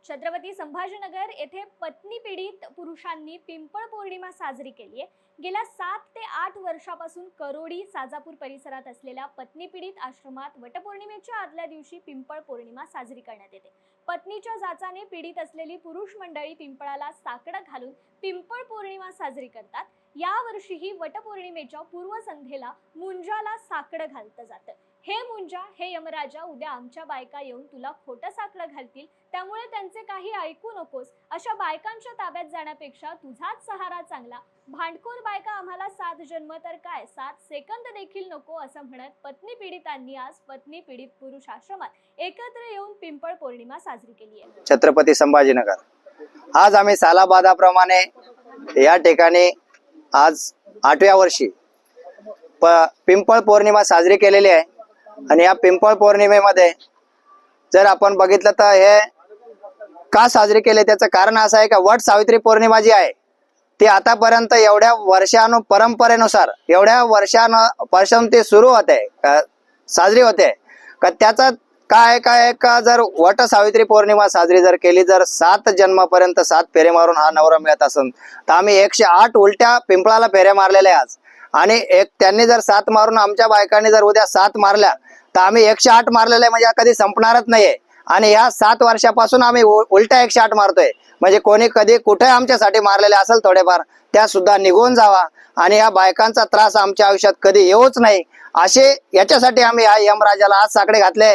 छत्रपती संभाजीनगर येथे पत्नी पीडित पुरुषांनी पिंपळ पौर्णिमा साजरी केली आहे। गेल्या 7 ते 8 वर्षापासून करोडी साजापूर परिसरात असलेल्या पत्नी पीडित आश्रमात वटपौर्णिमेच्या आदल्या दिवशी पिंपळ पौर्णिमा साजरी करण्यात येते। पत्नीच्या जाचाने पीडित असलेली पुरुष मंडळी पिंपळाला साकडं घालून पिंपळ पौर्णिमा साजरी करतात। यावर्षीही वटपौर्णिमेच्या पूर्वसंध्येला मुंजाला साकडं घालतं जातं। हे मुंजा, हे यमराजा, उद्या आमच्या बायका येऊन तुला खोटं साकडं घालतील, त्यामुळे त्यांचे काही ऐकू नकोस। अशा बायकांच्या ताब्यात जाण्यापेक्षा तुझाच सहारा चांगला। भांडखोर बायका आम्हाला 7 जन्म तर काय 7 सेकंद देखील नको, असं म्हणत पत्नी पीडितांनी आज पत्नी पीडित पुरुष आश्रमात एकत्र येऊन पिंपळ पौर्णिमा साजरी केली आहे। छत्रपती संभाजीनगर आज आम्ही सालाबादाप्रमाणे या ठिकाणी आज 8व्या वर्षी पिंपळ पौर्णिमा साजरी केलेली आहे। आणि या पिंपळ पौर्णिमेमध्ये जर आपण बघितलं तर हे का साजरी केले त्याचं कारण असं आहे का वट सावित्री पौर्णिमा जी आहे ती आतापर्यंत एवढ्या परंपरेनुसार एवढ्या वर्षांपासून ते सुरू होते साजरी होते का त्याचा काय का जर वट सावित्री पौर्णिमा साजरी जर केली, जर 7 जन्मापर्यंत 7 फेरे मारून हा नवरा मिळत असेल तर आम्ही 108 उलट्या पिंपळाला फेऱ्या मारलेल्या आज। आणि त्यांनी जर 7 मारून आमच्या बायकांनी जर उद्या 7 मारल्या तर आम्ही 108 मारलेले म्हणजे कधी संपणारच नाहीये। आणि या 7 वर्षापासून आम्ही उलट्या 108 मारतोय, म्हणजे कोणी कधी कुठे आमच्यासाठी मारलेले असेल थोडेफार त्या सुद्धा निघून जावा आणि या बायकांचा त्रास आमच्या आयुष्यात कधी येऊच नाही असे याच्यासाठी आम्ही या यमराजाला आज साकडे घातले।